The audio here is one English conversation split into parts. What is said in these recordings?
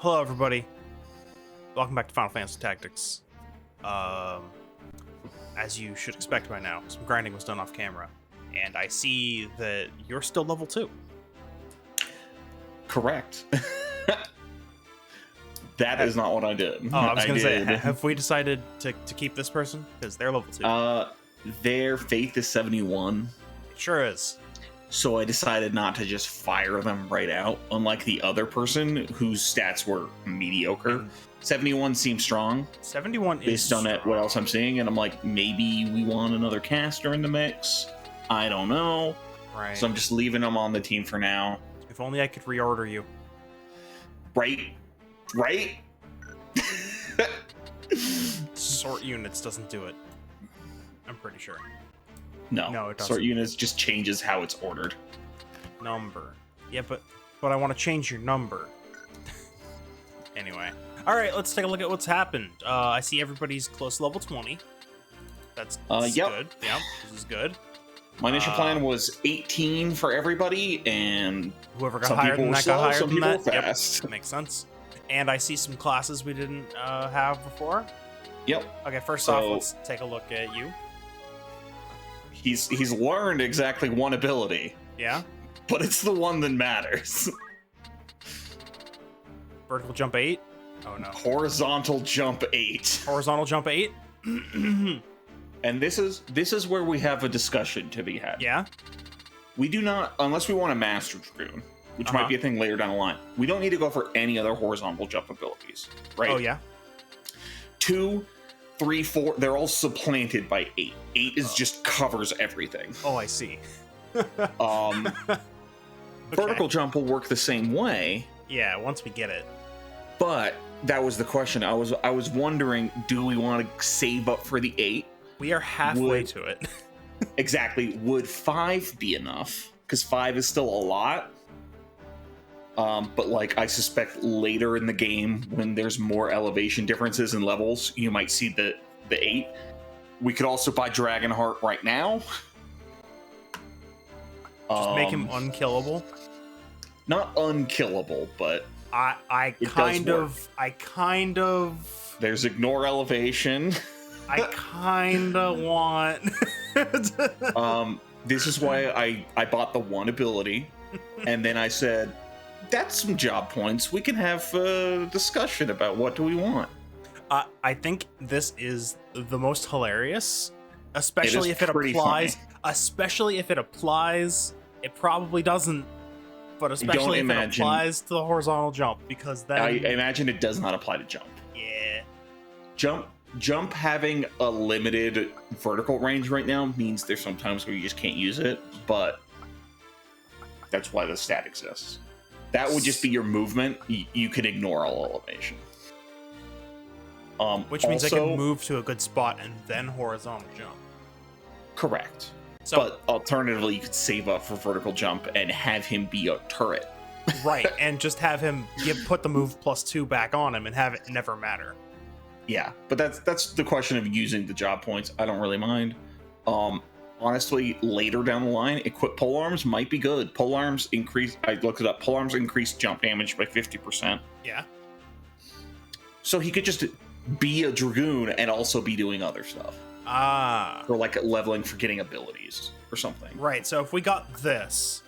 Hello, everybody. Welcome back to Final Fantasy Tactics. As you should expect by now, some grinding was done off camera, and I see that you're still level 2. Correct. That is not what I did. Oh, I was going to say, have we decided to keep this person? Because they're level 2. Their faith is 71. It sure is. So I decided not to just fire them right out, unlike the other person whose stats were mediocre. 71 seems strong. 71 is based on it, what else I'm seeing, and I'm like, maybe we want another caster in the mix. I don't know. Right. So I'm just leaving them on the team for now. If only I could reorder you. Right? Sort units doesn't do it. I'm pretty sure. No, it doesn't. Sort units just changes how it's ordered. Number. Yeah, but I want to change your number. Anyway. Alright, let's take a look at what's happened. I see everybody's close to level 20. That's yep. good. Yep, this is good. My initial plan was 18 for everybody, and whoever got some higher people than were that slow, got higher some than people that. were fast. Yep, makes sense. And I see some classes we didn't have before. Yep. Okay, first off, let's take a look at you. He's learned exactly one ability. Yeah? But it's the one that matters. Vertical jump 8? Oh no. Horizontal jump 8. Horizontal jump 8? And this is where we have a discussion to be had. Yeah? We do not, unless we want a Master Dragoon, which might be a thing later down the line, we don't need to go for any other horizontal jump abilities, right? Oh yeah? 2, 3, 4, they're all supplanted by 8. 8 is just covers everything. Oh, I see. Vertical jump will work the same way. Yeah, once we get it. But that was the question. I was wondering, do we want to save up for the 8? We are halfway to it. Exactly. Would 5 be enough? Because 5 is still a lot. But like, I suspect later in the game, when there's more elevation differences in levels, you might see the 8. We could also buy Dragonheart right now. Just make him unkillable. Not unkillable, but I kind of. There's ignore elevation. I kind of want. This is why I bought the one ability, and then I said, that's some job points. We can have a discussion about what do we want. I think this is the most hilarious, especially if it funny. applies. Especially if it applies, it probably doesn't. But especially if it applies to the horizontal jump, because then I imagine it does not apply to jump. Yeah. Jump having a limited vertical range right now means there's some times where you just can't use it, but that's why the stat exists. That would just be your movement. You could ignore all elevation. Which means also, I can move to a good spot and then horizontal jump. Correct. So, but alternatively, you could save up for vertical jump and have him be a turret. Right, and just have him put the move +2 back on him and have it never matter. Yeah, but that's the question of using the job points. I don't really mind. Honestly, later down the line, equip polearms might be good. Polearms increase. I looked it up. Polearms increase jump damage by 50%. Yeah. So he could just be a dragoon and also be doing other stuff. Or like leveling for getting abilities or something. Right. So if we got this,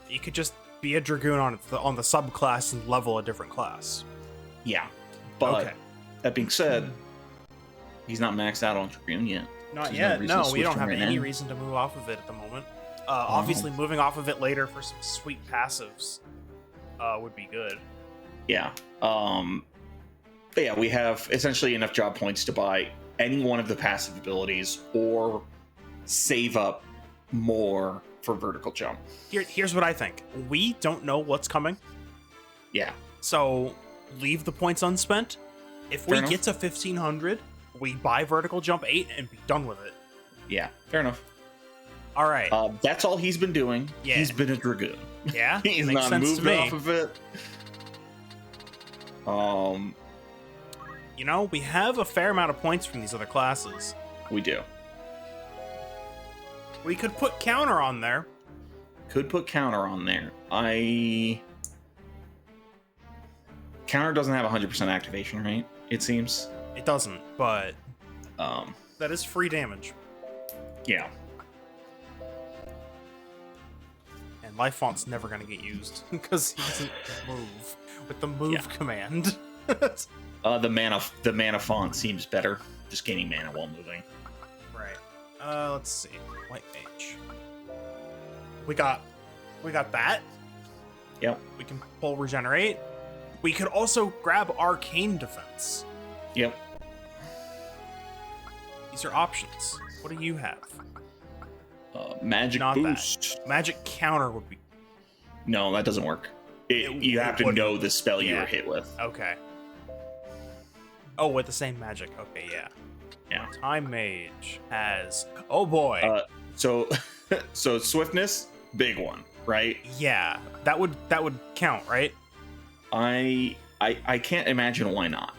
you could just be a dragoon on the subclass and level a different class. Yeah, but that being said, he's not maxed out on dragoon yet. Not yet. No, we don't have any reason to move off of it at the moment. Obviously, moving off of it later for some sweet passives would be good. Yeah. But yeah, we have essentially enough job points to buy any one of the passive abilities or save up more for vertical jump. Here's what I think. We don't know what's coming. Yeah. So leave the points unspent. If we get to 1500, we buy vertical jump 8 and be done with it. Yeah, fair enough. All right. That's all he's been doing. Yeah. He's been a dragoon. Yeah, he's not moved off of it. You know, we have a fair amount of points from these other classes. We do. We could put counter on there. counter doesn't have 100% activation, right? It seems. It doesn't, but Um, that is free damage. yeah. And life font's never gonna get used because he doesn't move with the move command. The mana font seems better. Just gaining mana while moving. Right. Let's see. White mage. We got that. Yep. We can pull regenerate. We could also grab arcane defense. Yep. These are options. What do you have? Magic Not boost. that. Magic counter would be. No, that doesn't work. You have to know the spell you were hit with. Okay. Oh, with the same magic. Okay, yeah. Yeah. Time Mage has. Oh boy. So swiftness, big one, right? Yeah, that would count, right? I can't imagine why not.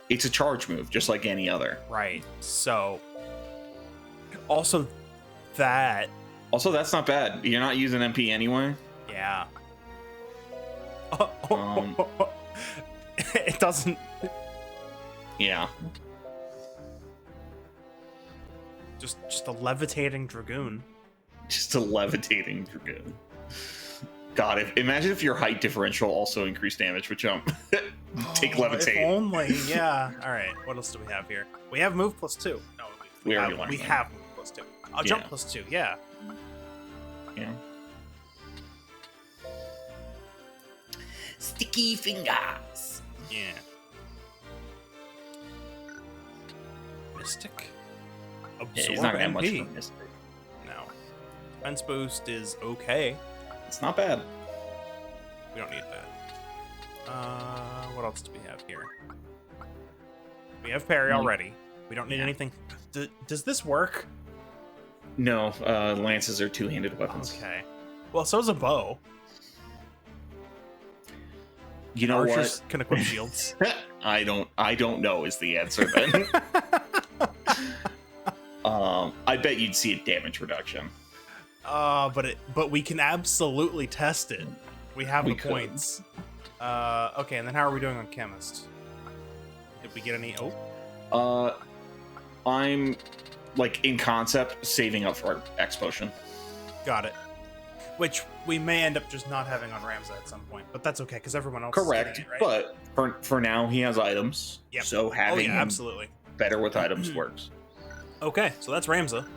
It's a charge move, just like any other. Right. So. Also, that. Also, that's not bad. You're not using MP anyway. Yeah. It doesn't. Yeah. Just a levitating dragoon. Just a levitating dragoon. God, imagine if your height differential also increased damage with jump. Take levitate. If only, yeah. All right. What else do we have here? We have move +2. No, we have move +2. Jump +2. Yeah. Yeah. Sticky fingers. Yeah. Mystic. Yeah, he's not gonna have much MP. for Mystic. No. Defense boost is okay. It's not bad. We don't need that. What else do we have here? We have parry already. We don't need anything. Does this work? No, lances are two-handed weapons. Okay. Well, so's a bow. You know Archers what? can equip shields. I don't know is the answer then. I bet you'd see a damage reduction. But we can absolutely test it. We have the could. points. Okay, and then how are we doing on chemist? Did we get any? Oh, I'm like in concept saving up for X potion. got it. Which we may end up just not having on Ramza at some point, but that's okay because everyone else Correct, is getting it, right? but for now he has items. Yep. So having him absolutely better with items works. Okay, so that's Ramza.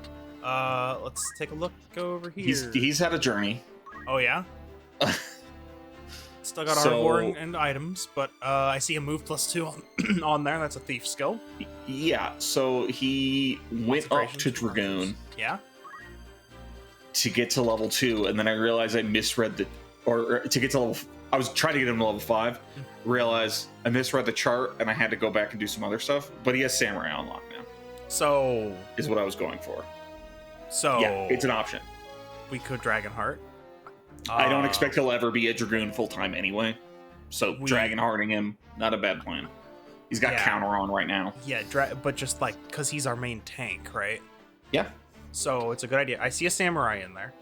Let's take a look over here. He's had a journey. Oh yeah. Still got So- Arbor and items, but I see a move +2 on there. That's a thief skill. Yeah, so he went up Concentration, to Dragoon Yeah. to get to level 2, and then I realized I misread or to get to level. I was trying to get him to level 5. Realized I misread the chart, and I had to go back and do some other stuff. But he has Samurai unlocked now. So Is what I was going for. yeah, it's an option. we could Dragonheart. I don't expect he'll ever be a Dragoon full time anyway. So Dragonhearting him, not a bad plan. He's got counter on right now. Yeah, but just like because he's our main tank, right? Yeah. So it's a good idea. I see a samurai in there.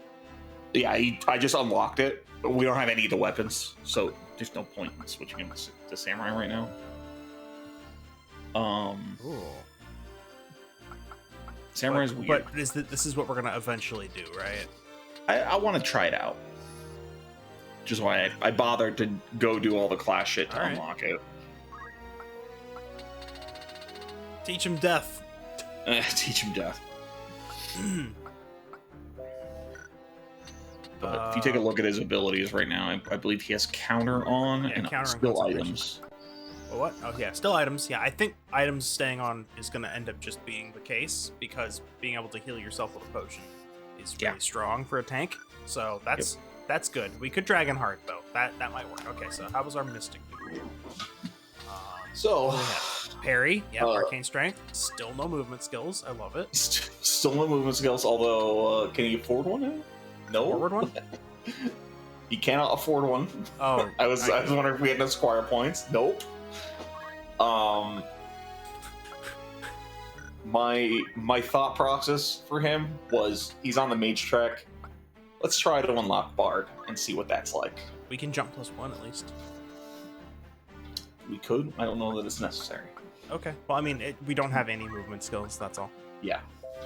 Yeah, I just unlocked it. We don't have any of the weapons, so there's no point in switching him to Samurai right now. Ooh. Samurai's weird. But this is what we're gonna eventually do, right? I want to try it out. Which is why I bothered to go do all the class shit to unlock it. Teach him death. Teach him death. But if you take a look at his abilities right now, I believe he has counter on and counter skill and items. What? Oh yeah, still items. Yeah, I think items staying on is gonna end up just being the case because being able to heal yourself with a potion is really strong for a tank. So that's good. We could Dragonheart though. That might work. Okay, so how was our Mystic? So parry, arcane strength. Still no movement skills. I love it. Still no movement skills. Although, can he afford one now? No. Forward one. He cannot afford one. Oh, I was wondering if we had no Squire points. Nope. My thought process for him was he's on the mage track. Let's try to unlock Bard and see what that's like. We can jump +1 at least. we could. I don't know that it's necessary. Okay. Well, I mean, we don't have any movement skills. That's all. Yeah.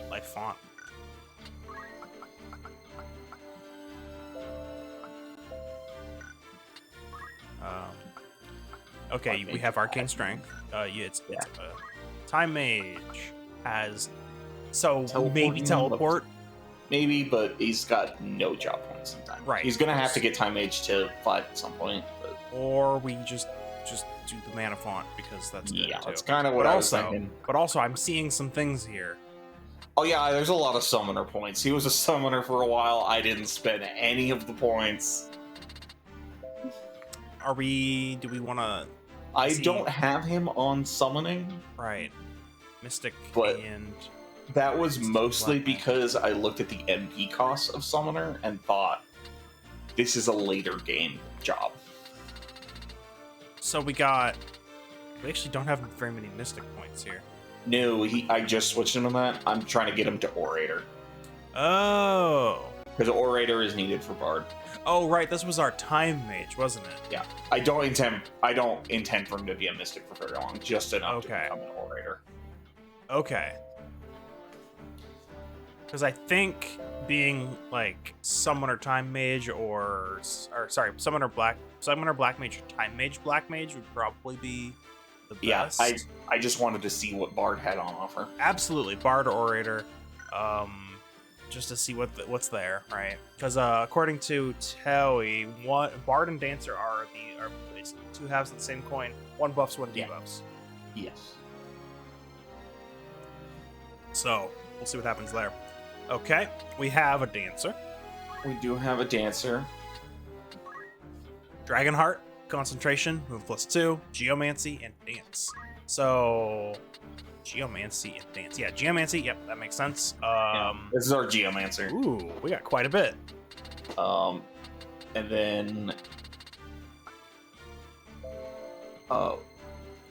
Like font. Okay, we have arcane strength. It's Time Mage has maybe teleport. Maybe, but he's got no job points in time. Right. He's gonna have to get Time Mage to 5 at some point. But... Or we just do the mana font because that's good too. That's kind of what I was thinking. But also, I'm seeing some things here. Oh yeah, there's a lot of summoner points. He was a summoner for a while. I didn't spend any of the points. Do we want to? I don't have him on summoning. Right. Mystic but and... That was mostly because I looked at the MP costs of summoner and thought, this is a later game job. So we actually don't have very many Mystic points here. No, I just switched him to that. I'm trying to get him to Orator. Oh. Because Orator is needed for Bard. Oh, right. This was our Time Mage, wasn't it? Yeah. I don't intend for him to be a Mystic for very long. Just enough to become an Orator. Okay. Because I think being like Summoner Time Mage Summoner Black Mage or Time Mage Black Mage would probably be the best. Yeah, I just wanted to see what Bard had on offer. Absolutely, Bard or Orator, just to see what's there, right? Because according to Towie, Bard and Dancer are basically two halves of the same coin. One buffs, one debuffs. Yes. So we'll see what happens there. Okay, we have a Dancer. We do have a Dancer. Dragonheart, Concentration, move +2, Geomancy, and Dance. So, Geomancy and Dance. Yeah, Geomancy, yep, that makes sense. This is our Geomancer. Ooh, we got quite a bit. And then...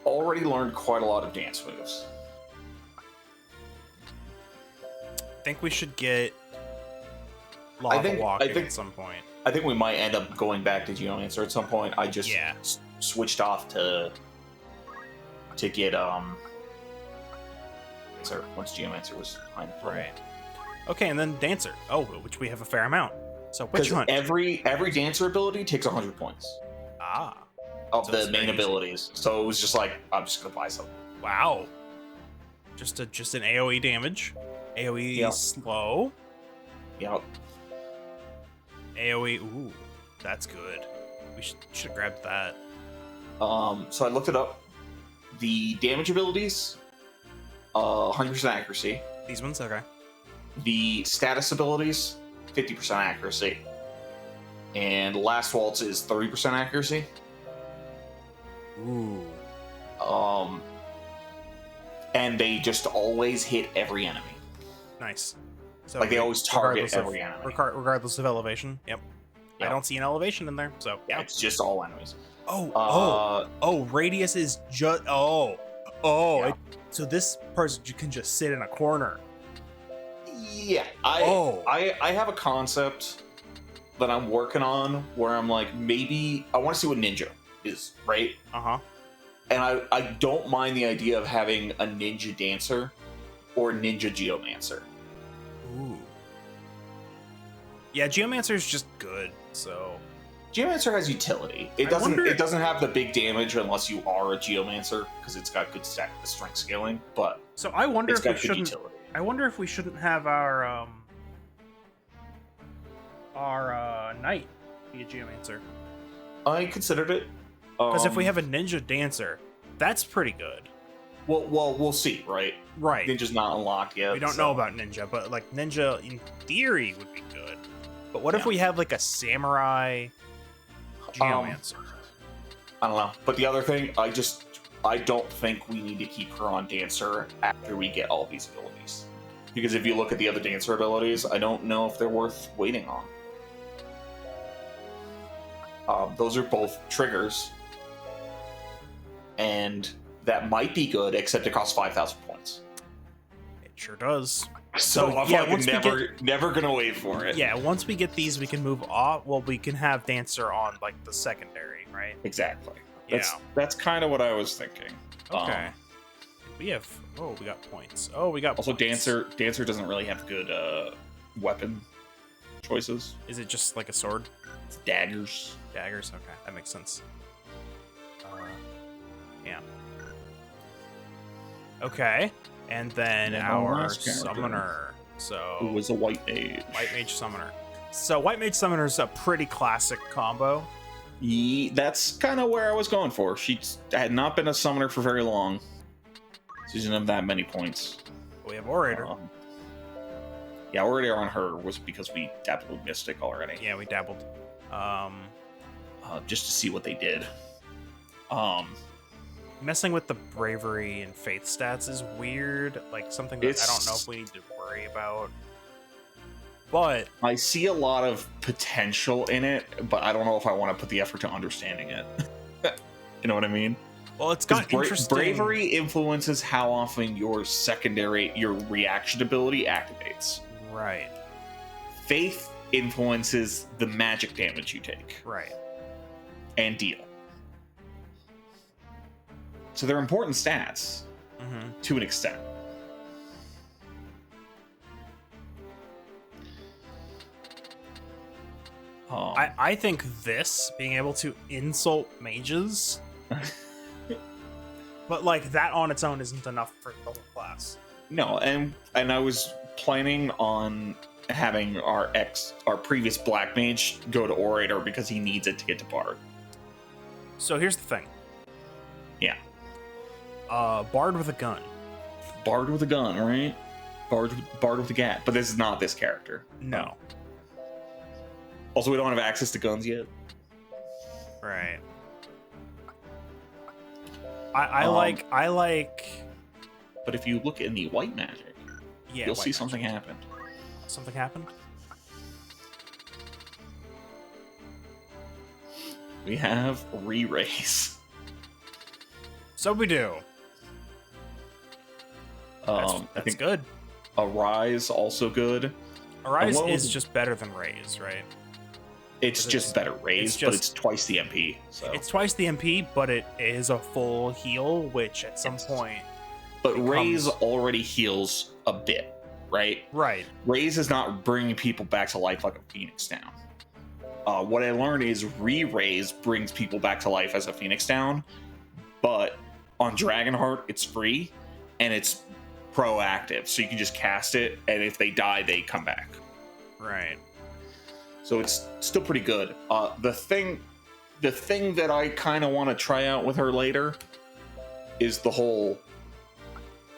already learned quite a lot of dance moves. I think we should get Lava Walking at some point. I think we might end up going back to Geomancer at some point. I just switched off to get once Geomancer was behind. Right. Okay, and then Dancer. Oh, which we have a fair amount. So which one? Every Dancer ability takes 100 points. Of the main abilities. So it was just like, I'm just gonna buy something. Wow. Just an AoE damage. AoE slow. Yep. AoE, ooh, that's good. We should have grabbed that. So I looked it up. The damage abilities, 100% accuracy. These ones, okay. The status abilities, 50% accuracy. And Last Waltz is 30% accuracy. Ooh. And they just always hit every enemy. Nice. So like they always target every enemy. Regardless of elevation. Yep. I don't see an elevation in there, so yeah, it's just all enemies. Radius is just so this person can just sit in a corner. Yeah, I have a concept that I'm working on where I'm like, maybe I want to see what ninja is, right? And I don't mind the idea of having a ninja dancer or ninja geomancer. Ooh. Yeah, Geomancer is just good, so... Geomancer has utility. It doesn't have the big damage unless you are a Geomancer, because it's got good strength scaling, but... So I wonder if we shouldn't... Utility. I wonder if we shouldn't have our knight be a Geomancer. I considered it. Because if we have a ninja dancer, that's pretty good. Well, we'll see, right? Right. Ninja's not unlocked yet. We don't know about ninja, but like ninja in theory would be good. But what if we have like a samurai Geomancer? I don't know. But the other thing, I don't think we need to keep her on Dancer after we get all these abilities. Because if you look at the other Dancer abilities, I don't know if they're worth waiting on. Those are both triggers. And that might be good, except it costs 5,000 points. It sure does. So I'm never gonna wait for it. Yeah, once we get these, we can move off. Well, we can have Dancer on like the secondary, right? Exactly. That's kind of what I was thinking. Okay. We got points. Oh, we got also points. Dancer doesn't really have good weapon choices. Is it just like a sword? It's daggers. Daggers. Okay, that makes sense. Yeah. Okay, and then our summoner. So who was a white mage. White mage summoner. So white mage summoner is a pretty classic combo. That's kind of where I was going for. She had not been a summoner for very long. She doesn't have that many points. We have Orator. Yeah, Orator on her was because we dabbled with Mystic already. Yeah, we dabbled. Just to see what they did. Messing with the bravery and faith stats is weird. Like something that I don't know if we need to worry about. But I see a lot of potential in it, but I don't know if I want to put the effort to understanding it. You know what I mean? Well, it's got interesting. Bravery influences how often your reaction ability activates. Right. Faith influences the magic damage you take. Right. And deal. So they're important stats to an extent. I think this being able to insult mages, but like that on its own isn't enough for the whole class. No, and I was planning on having our previous black mage go to Orator because he needs it to get to Bard. So here's the thing. Yeah. Bard with a gun. Bard with a gun, right? Bard with a gat. But this is not this character. No. Also, we don't have access to guns yet. Right. I like. But if you look in the white magic, you'll see something happen. Something happened? We have re-raise. So we do. I think good. Arise also good. Arise is just better than Raise, right? It's just better Raise, but it's twice the MP. So. It's twice the MP, but it is a full heal, which at some point. But Raise already heals a bit, right? Right. Raise is not bringing people back to life like a Phoenix Down. What I learned is re-raise brings people back to life as a Phoenix Down, but on Dragonheart it's free and it's proactive, so you can just cast it, and if they die, they come back. Right. So it's still pretty good. The thing that I kind of want to try out with her later is the whole.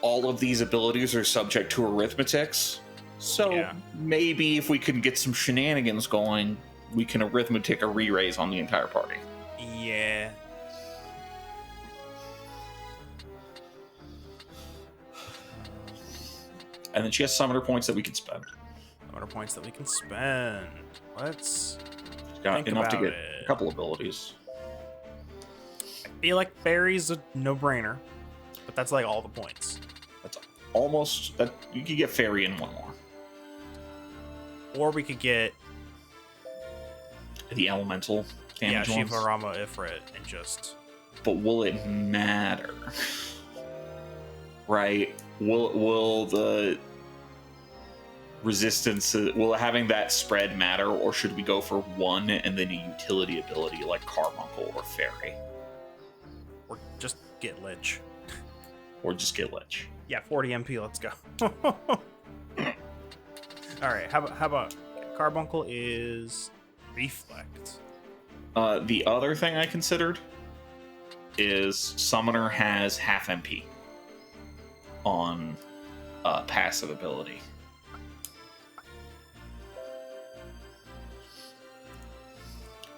All of these abilities are subject to arithmetics, so maybe if we can get some shenanigans going, we can arithmetic a re-raise on the entire party. Yeah. And then she has summoner points that we can spend. Summoner points that we can spend. Let's got enough to get a couple abilities. I feel like Fairy's a no-brainer, but that's like all the points. That's almost that. You could get Fairy in one more, or we could get the elemental damage ones. Shiva Rama Ifrit and just. But will it matter? Right? Will the resistance, will having that spread matter, or should we go for one and then a utility ability like Carbuncle or Fairy? Or just get Lich. Yeah, 40 MP, let's go. Alright, how about Carbuncle is Reflect. The other thing I considered is Summoner has half MP on passive ability.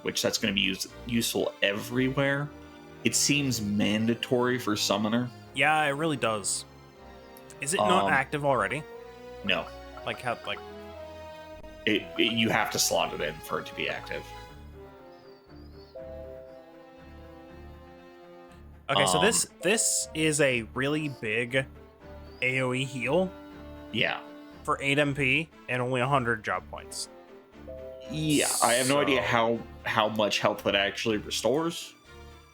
Which that's going to be useful everywhere. It seems mandatory for Summoner. Yeah, it really does. Is it not active already? No. Like how? Like you have to slot it in for it to be active. Okay, so this is a really big AoE heal. Yeah. For 8 MP and only 100 job points. Yeah, I have no idea how much health it actually restores.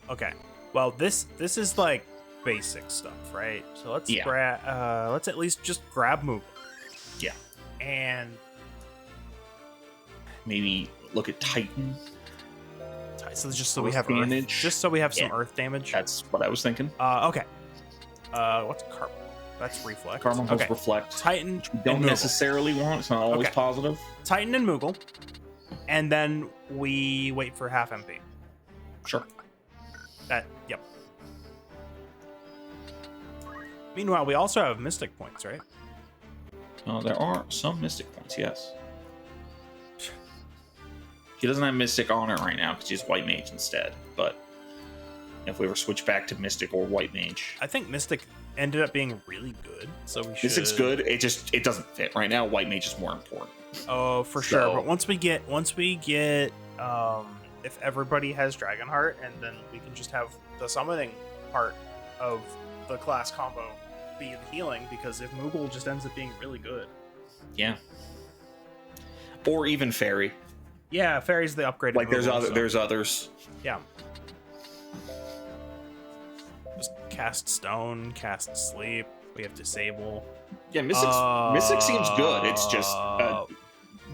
Okay. Well, this is like basic stuff, right? So let's let's at least just grab Moogle. Yeah. And maybe look at Titan. So just so we have damage. Just so we have some earth damage. That's what I was thinking. Okay. What's Carbon? That's Reflect. Carbon has Reflect. Titan. Which we don't necessarily want. It's not always positive. Titan and Moogle. And then we wait for half MP. Sure. Yep. Meanwhile, we also have Mystic points, right? There are some Mystic points, yes. He doesn't have Mystic on it right now because he's White Mage instead. But if we ever switch back to Mystic or White Mage, I think Mystic ended up being really good. So we should. Mystic's good. It doesn't fit right now. White Mage is more important. Oh, for sure. But once we get, if everybody has Dragonheart, and then we can just have the summoning part of the class combo be the healing, because if Moogle just ends up being really good. Yeah. Or even Fairy. Yeah, Fairy's the upgrade. Like there's others. Yeah. Just cast Stone, cast Sleep. We have Disable. Yeah, Mystic seems good. It's just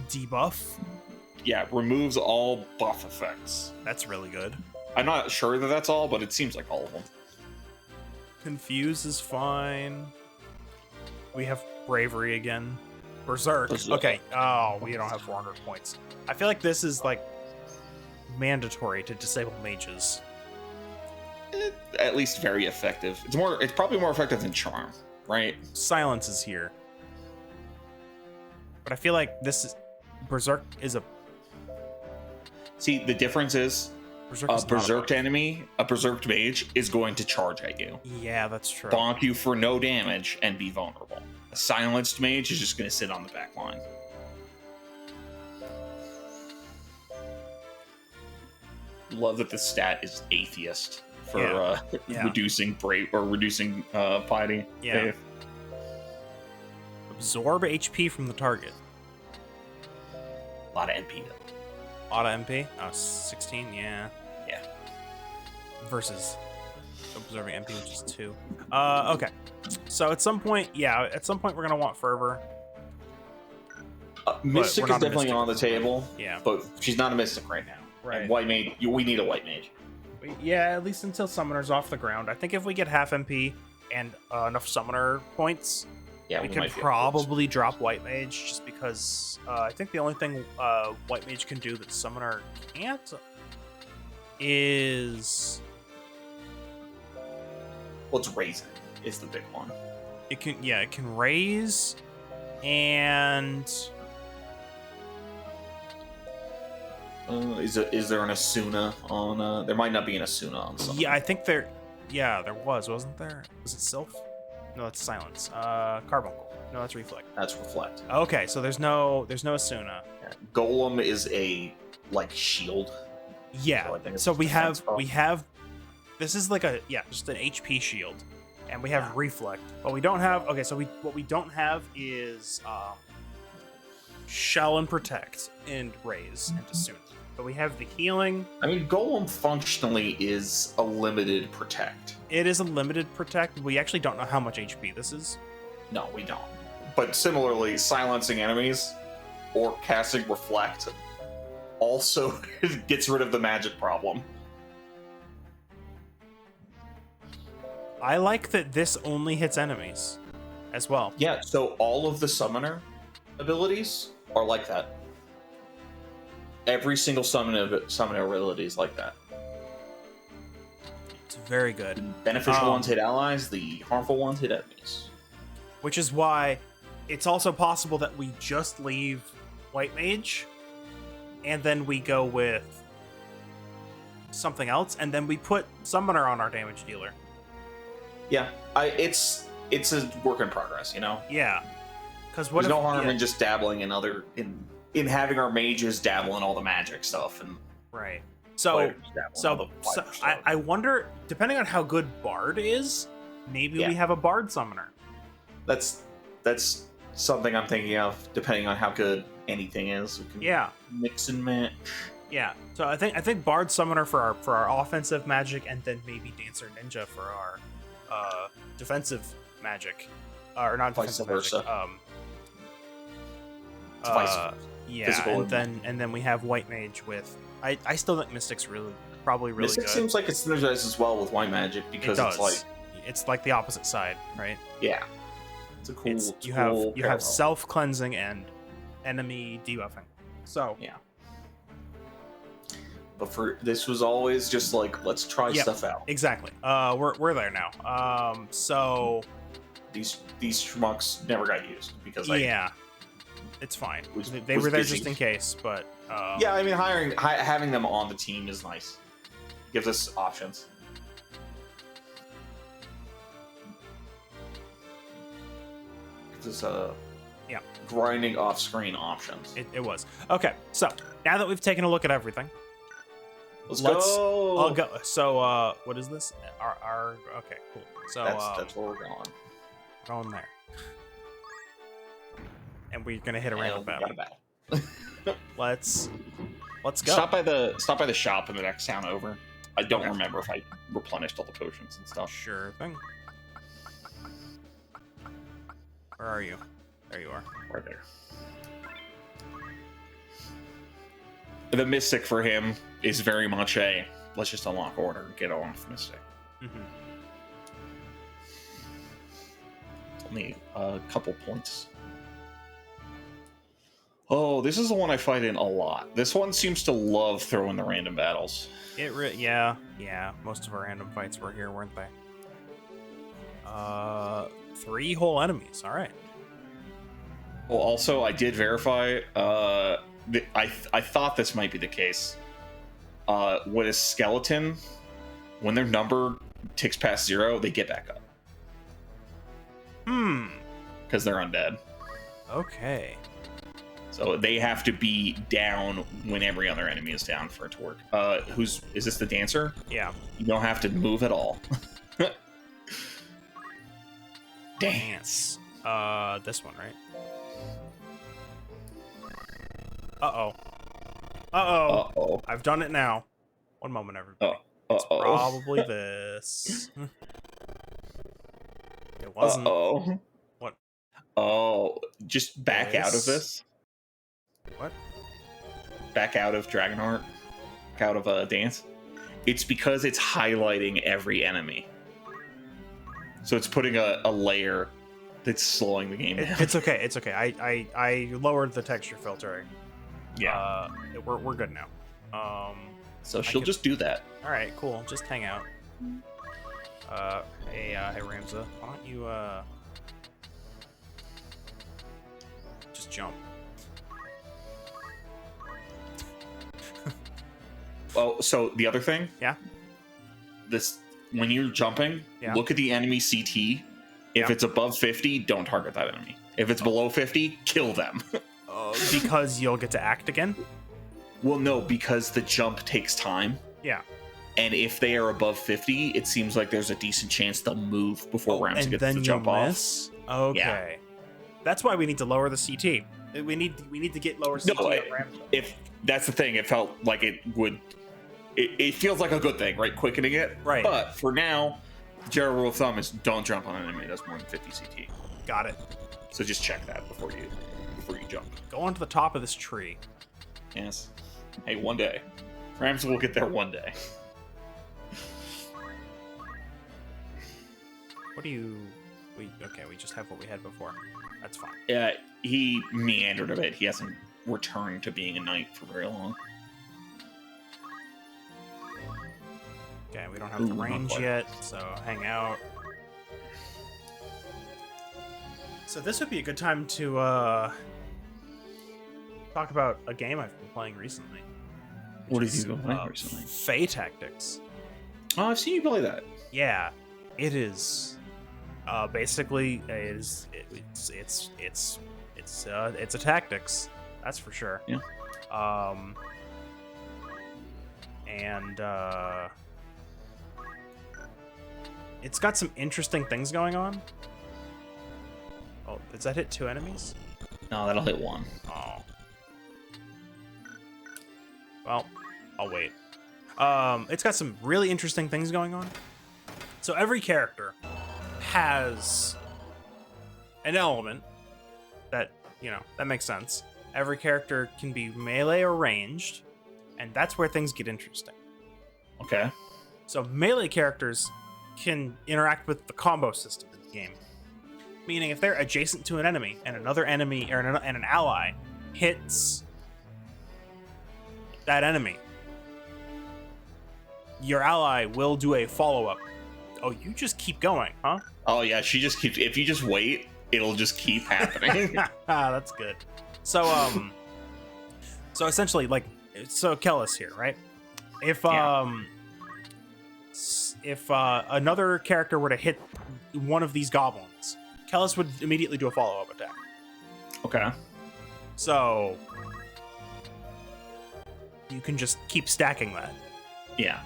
debuff. Yeah, removes all buff effects. That's really good. I'm not sure that that's all, but it seems like all of them. Confuse is fine. We have Bravery again. Berserk. Okay. Oh, we don't have 400 points. I feel like this is like mandatory to disable mages. At least very effective. It's probably more effective than Charm, right? Silence is here. But I feel like Berserk is a... See, the difference is a berserked enemy, a berserked mage, is going to charge at you. Yeah, that's true. Bonk you for no damage and be vulnerable. A silenced mage is just going to sit on the back line. Love that the stat is Atheist for reducing reducing piety. Yeah. Faith. Absorb HP from the target. A lot of MP though. A lot of MP? Oh, 16, yeah. Yeah. Versus absorbing MP, which is 2. Okay. So at some point, we're gonna want Fervor. Mystic is definitely on the table. Yeah. But she's not a Mystic right now. Right. And White Mage, we need a White Mage. Yeah, at least until Summoner's off the ground. I think if we get half MP and enough Summoner points, we can probably drop White Mage, just because I think the only thing White Mage can do that Summoner can't is... Well, it's raising is the big one. It can raise, and... Is there an Asuna on... there might not be an Asuna on something. Yeah, I think there wasn't there? Was it Sylph? No, that's Silence. Carbuncle. No, that's Reflect. That's Reflect. Okay, so there's no Asuna. Yeah. Golem is a shield. Yeah. So we have this is like just an HP shield, and we have Reflect, but we don't have. Okay, so what we don't have is Shell and Protect and Raise and Asuna. But we have the healing. I mean, Golem functionally is a limited Protect. It is a limited Protect. We actually don't know how much HP this is. No, we don't. But similarly, silencing enemies or casting Reflect also gets rid of the magic problem. I like that this only hits enemies as well. Yeah, so all of the summoner abilities are like that. Every single summoner ability is like that. It's very good. The beneficial ones hit allies, the harmful ones hit enemies. Which is why it's also possible that we just leave White Mage, and then we go with something else, and then we put Summoner on our damage dealer. Yeah, it's a work in progress, you know? Yeah. Because there's no harm in just dabbling in having our mages dabble in all the magic stuff and right. So I wonder, depending on how good Bard is, maybe we have a Bard Summoner. That's something I'm thinking of, depending on how good anything is. We can mix and match. Yeah. So I think Bard Summoner for our offensive magic, and then maybe Dancer Ninja for our defensive magic, or not Vice defensive versa. magic. It's vice Yeah, physical and then we have White Mage with. I still think Mystic's probably really Mystic good. seems like it synergizes as well with white magic because it does. it's like it's the opposite side, right? yeah, it's a cool. You have self cleansing and enemy debuffing. So yeah. But this was always just like, let's try stuff out. Exactly. We're there now. So these schmucks never got used because it's fine. Was They were there busy. just in case, but yeah, I mean, having them on the team is nice. Gives us options. Gives us grinding off-screen options. It was okay. So now that we've taken a look at everything. Let's go. I'll go. So, what is this? Okay, cool. So That's where we're going. Going there, and we're gonna hit a random battle. Let's go. Stop by the shop in the next town over. I don't remember if I replenished all the potions and stuff. Sure thing. Where are you? There you are. Right there. The Mystic for him is very much a let's just unlock order and get off Mystic. Mm-hmm. Only a couple points. Oh, this is the one I fight in a lot. This one seems to love throwing the random battles. Yeah. Most of our random fights were here, weren't they? 3 whole enemies. All right. Well, also I did verify. I thought this might be the case. With a skeleton, when their number ticks past 0, they get back up. Because they're undead. Okay. So they have to be down when every other enemy is down for it to work. Is this the dancer? Yeah. You don't have to move at all. Dance. This one, right? Uh-oh. I've done it now. One moment, everybody. It's probably this. It wasn't. What? Oh, just back out of this. What? Back out of Dragonheart. Back out of Dance. It's because it's highlighting every enemy. So it's putting a layer that's slowing the game down. It's okay. It's okay. I lowered the texture filtering. Yeah. We're good now. So she'll just do that. All right, cool. Just hang out. Hey Ramza, why don't you just jump? Oh, so the other thing? Yeah. When you're jumping, look at the enemy CT. If it's above 50, don't target that enemy. If it's below 50, kill them. Because you'll get to act again? Well, no, because the jump takes time. Yeah. And if they are above 50, it seems like there's a decent chance they'll move before Ramsey gets the jump off. Okay. Yeah. That's why we need to lower the CT. We need to get lower CT. No, if that's the thing, it felt like it would. It feels like a good thing, right? Quickening it. Right. But for now, the general rule of thumb is don't jump on an enemy that's more than 50 CT. Got it. So just check that before you jump. Go onto the top of this tree. Yes. Hey, one day. Ramsey will get there one day. What do you... Okay, we just have what we had before. That's fine. Yeah, he meandered a bit. He hasn't returned to being a knight for very long. Okay, we don't have the range yet, so hang out. So this would be a good time to talk about a game I've been playing recently. What have you been playing recently? Fey Tactics. Oh, I've seen you play that. Yeah, it is. Basically, it's a tactics. That's for sure. Yeah. And it's got some interesting things going on. Oh, does that hit 2 enemies? No, that'll hit 1. Oh. Well, I'll wait. It's got some really interesting things going on. So every character has an element that, that makes sense. Every character can be melee or ranged, and that's where things get interesting. Okay. So melee characters can interact with the combo system in the game. Meaning if they're adjacent to an enemy and another enemy or an ally hits that enemy, your ally will do a follow-up. Oh, you just keep going, huh? Oh yeah, she just keeps. If you just wait, it'll just keep happening. That's good. So so essentially, Kellis here, right? If another character were to hit one of these goblins, Kellis would immediately do a follow-up attack. Okay. So you can just keep stacking that. Yeah.